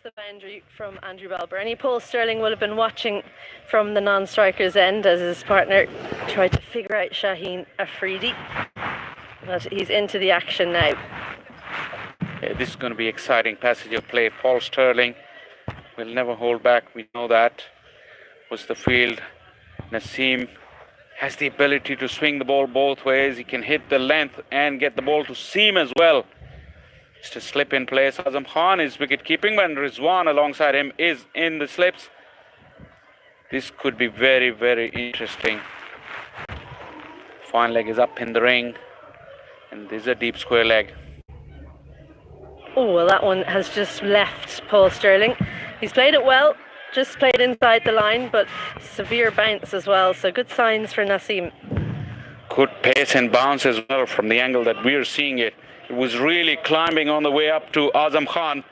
the boundary from Andrew Bell. Bernie Paul Sterling will have been watching from the non-striker's end as his partner tried to figure out Shaheen Afridi. But he's into the action now. Yeah, this is going to be exciting passage of play. Paul Sterling will never hold back. We know that. Was the field. Naseem has the ability to swing the ball both ways. He can hit the length and get the ball to seam as well. Just a slip in place. Azam Khan is wicket keeping when Rizwan alongside him is in the slips. This could be very, very interesting. Fine leg is up in the ring. And this is a deep square leg. Oh, well, that one has just left Paul Sterling. He's played it well, just played inside the line, but severe bounce as well. So good signs for Naseem. Good pace and bounce as well from the angle that we're seeing it. It was really climbing on the way up to Azam Khan.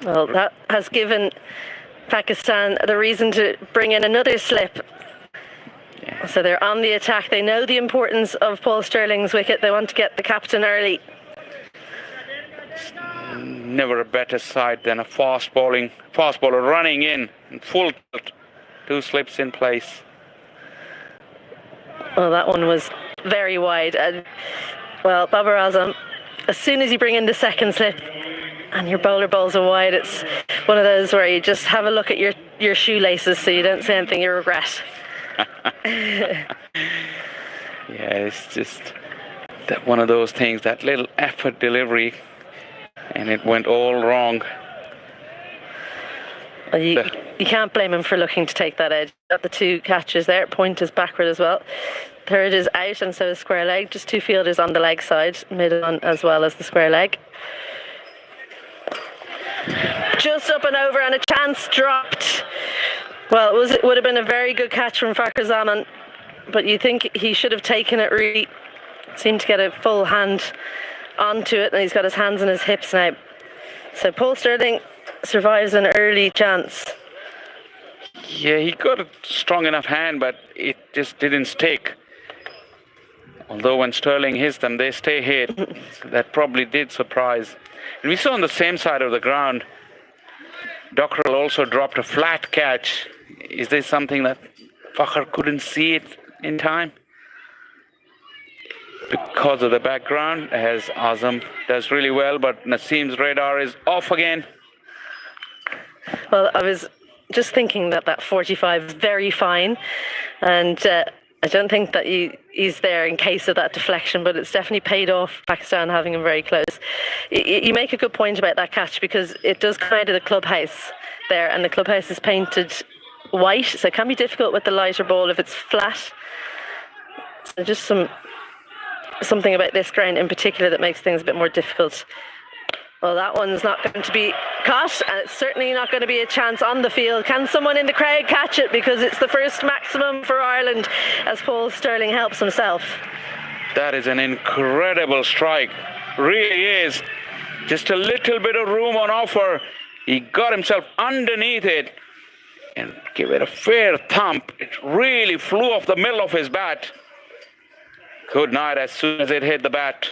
Well, that has given Pakistan the reason to bring in another slip. Yeah. So they're on the attack. They know the importance of Paul Sterling's wicket. They want to get the captain early. Never a better sight than a fast bowler running in full tilt. 2 slips in place. Well, that one was very wide. And, well, Babar Azam, as soon as you bring in the second slip and your bowler bowls are wide, it's one of those where you just have a look at your shoelaces so you don't say anything you regret. Yeah, it's just that one of those things, that little effort delivery, and it went all wrong. Well, you can't blame him for looking to take that edge. Got the 2 catches there. Point is backward as well. Third is out, and so is square leg. Just 2 fielders on the leg side, mid on as well as the square leg. Just up and over, and a chance dropped. Well, it would have been a very good catch from Fakhar Zaman, but you think he should have taken it. Really seemed to get a full hand onto it, and he's got his hands on his hips now. So Paul Sterling survives an early chance. Yeah, he got a strong enough hand, but it just didn't stick. Although when Sterling hits them, they stay hit. So that probably did surprise. And we saw on the same side of the ground, Dockrell also dropped a flat catch. Is there something that Fakhar couldn't see it in time? Because of the background, as Azam does really well, but Naseem's radar is off again. Well, I was just thinking that 45 is very fine, and I don't think that he's there in case of that deflection, but it's definitely paid off Pakistan having him very close. You make a good point about that catch because it does come out of the clubhouse there, and the clubhouse is painted white, so it can be difficult with the lighter ball if it's flat. So just something about this ground in particular that makes things a bit more difficult. Well, that one's not going to be caught, and it's certainly not going to be a chance on the field. Can someone in the crowd catch it? Because it's the first maximum for Ireland as Paul Sterling helps himself. That is an incredible strike. Really is. Just a little bit of room on offer. He got himself underneath it and gave it a fair thump. It really flew off the middle of his bat. Good night as soon as it hit the bat.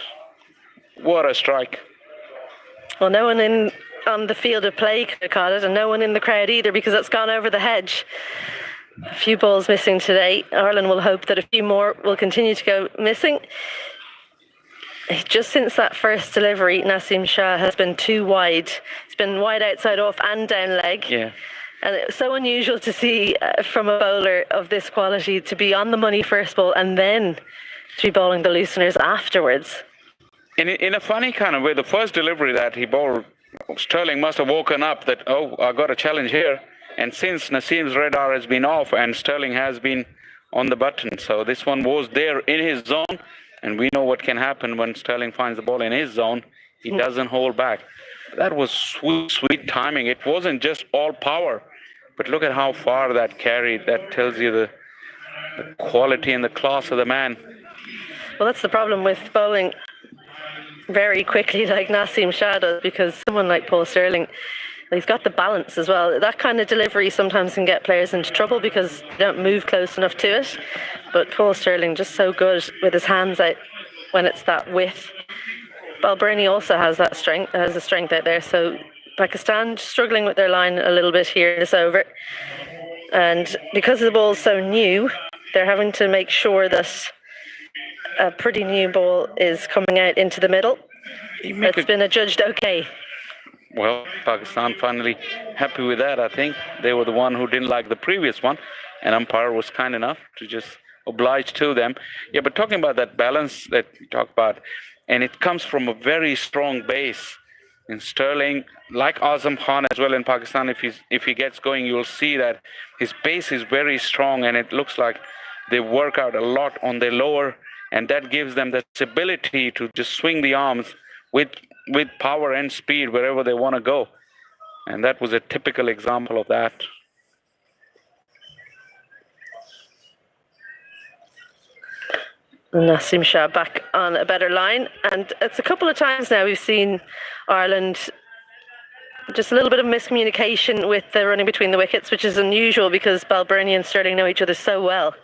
What a strike. Well, no one on the field of play could have caught it, and no one in the crowd either, because it's gone over the hedge. A few balls missing today. Ireland will hope that a few more will continue to go missing. Just since that first delivery, Naseem Shah has been too wide. He's been wide outside off and down leg. Yeah. And it's so unusual to see from a bowler of this quality to be on the money first ball and then to be bowling the looseners afterwards. In a funny kind of way, the first delivery that he bowled, Sterling must have woken up that, oh, I got a challenge here. And since Naseem's radar has been off and Sterling has been on the button, so this one was there in his zone, and we know what can happen when Sterling finds the ball in his zone. He doesn't hold back. That was sweet, sweet timing. It wasn't just all power, but look at how far that carried. That tells you the quality and the class of the man. Well, that's the problem with bowling very quickly like Naseem Shah does, because someone like Paul Sterling, he's got the balance as well. That kind of delivery sometimes can get players into trouble because they don't move close enough to it. But Paul Sterling just so good with his hands out when it's that width. Balbirnie also has that strength, has a strength out there. So Pakistan struggling with their line a little bit here in this over. And because the ball's so new, they're having to make sure that a pretty new ball is coming out into the middle. It's been adjudged okay. Well, Pakistan finally happy with that, I think. They were the one who didn't like the previous one, and umpire was kind enough to just oblige to them. Yeah, but talking about that balance that you talk about, and it comes from a very strong base. In Sterling, like Azam Khan as well in Pakistan, if he gets going, you'll see that his base is very strong, and it looks like they work out a lot on their lower, and that gives them that ability to just swing the arms with power and speed wherever they want to go. And that was a typical example of that. Naseem Shah back on a better line. And it's a couple of times now we've seen Ireland just a little bit of miscommunication with the running between the wickets, which is unusual because Balbirnie and Sterling know each other so well.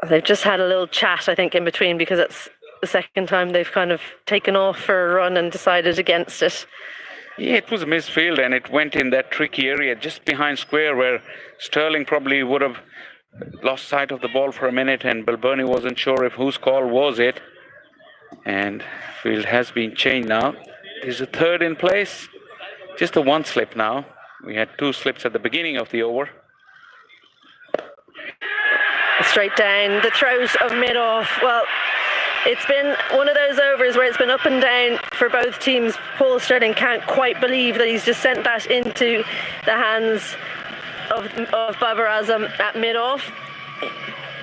They've just had a little chat, I think, in between, because it's the second time they've kind of taken off for a run and decided against it. Yeah, it was a misfield, and it went in that tricky area just behind square where Sterling probably would have lost sight of the ball for a minute, and Balbirnie wasn't sure if whose call was it. And field has been changed now. There's a third in place. Just a one slip now. We had two slips at the beginning of the over. Straight down, the throws of mid-off. Well, it's been one of those overs where it's been up and down for both teams. Paul Sterling can't quite believe that he's just sent that into the hands of Babar Azam at mid-off.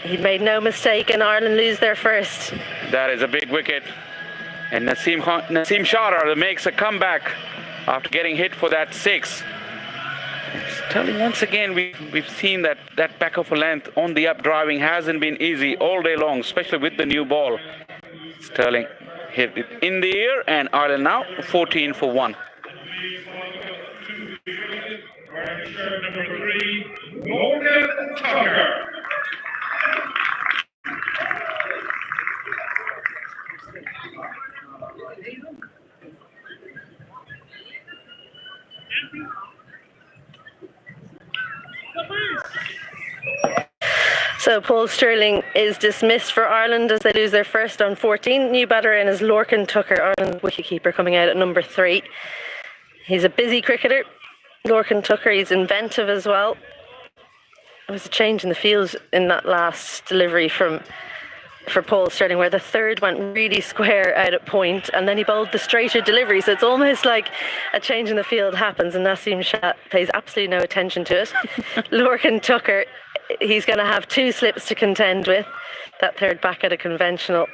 He made no mistake, and Ireland lose their first. That is a big wicket. And Naseem Shah makes a comeback after getting hit for that six. Sterling, once again, we've seen that back of a length on the up driving hasn't been easy all day long, especially with the new ball. Sterling hit it in the air, and Ireland now 14 for 1. Number 3, Morgan Tucker. So Paul Sterling is dismissed for Ireland as they lose their first on 14. New batter in is Lorcan Tucker, Ireland wicketkeeper, coming out at number 3. He's a busy cricketer. Lorcan Tucker, he's inventive as well. There was a change in the field in that last delivery for Paul Sterling, where the third went really square out at point, and then he bowled the straighter delivery. So it's almost like a change in the field happens, and Naseem Shah pays absolutely no attention to it. Lorcan Tucker, he's going to have 2 slips to contend with. That third back at a conventional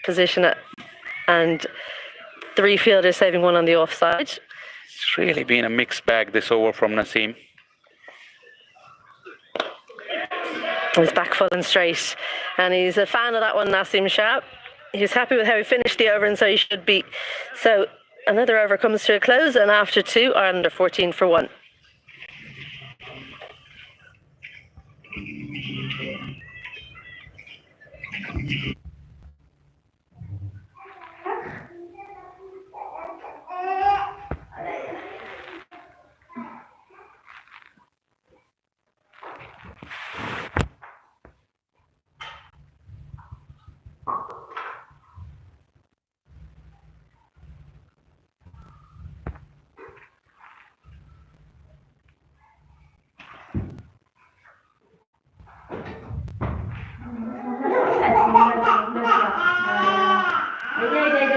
position, and 3 fielders saving 1 on the offside. It's really been a mixed bag this over from Naseem. He's back full and straight, and he's a fan of that one, Naseem Shah. He's happy with how he finished the over, and so he should be. So another over comes to a close, and after 2, Ireland are 14 for 1.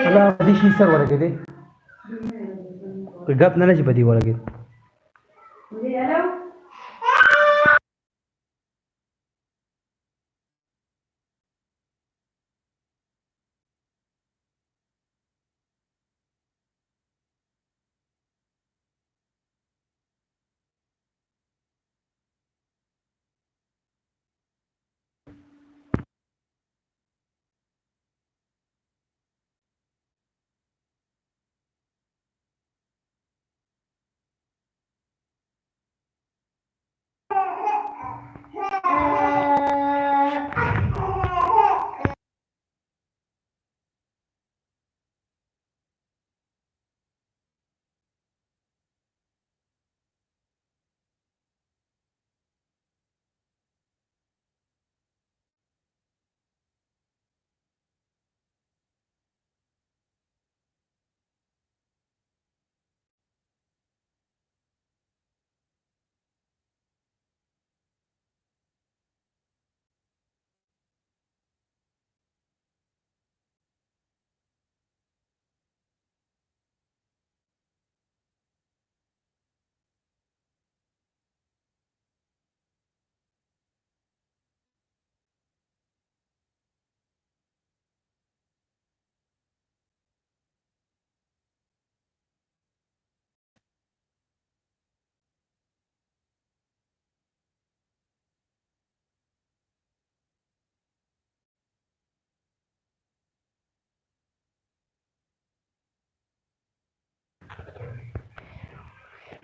Ala di shi sar wala kede gap nana ji badi wala kede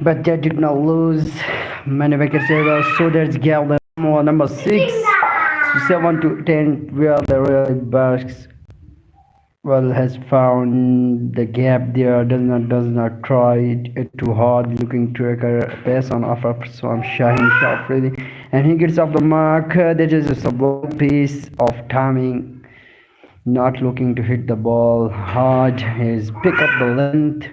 but they did not lose. Many wickets were so that's gave them more number 6 7 to 10 where the Royal Bucks well has found the gap there, does not try it too hard, looking to a pass on offer from Shaheen Shah Afridi, and he gets off the mark. That is a sublime piece of timing, not looking to hit the ball hard. His pick up the length,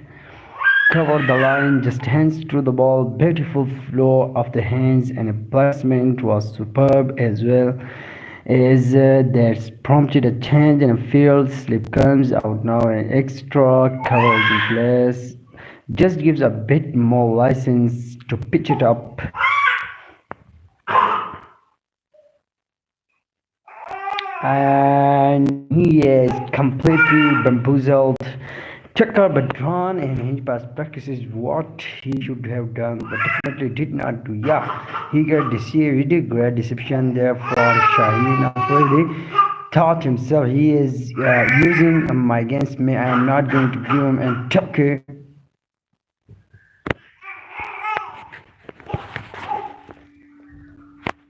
covered the line, just hands through the ball. Beautiful flow of the hands, and the placement was superb as well. As that's prompted a change in a field. Slip comes out now, an extra coverage in place. Just gives a bit more license to pitch it up. And he is completely bamboozled. Tucker but drawn, and his past practices what he should have done, but definitely did not do. Yeah, he got deceived. He did great deception there from Shaheen Afridi. Thought himself he is using my against me. I am not going to give him, and Tucker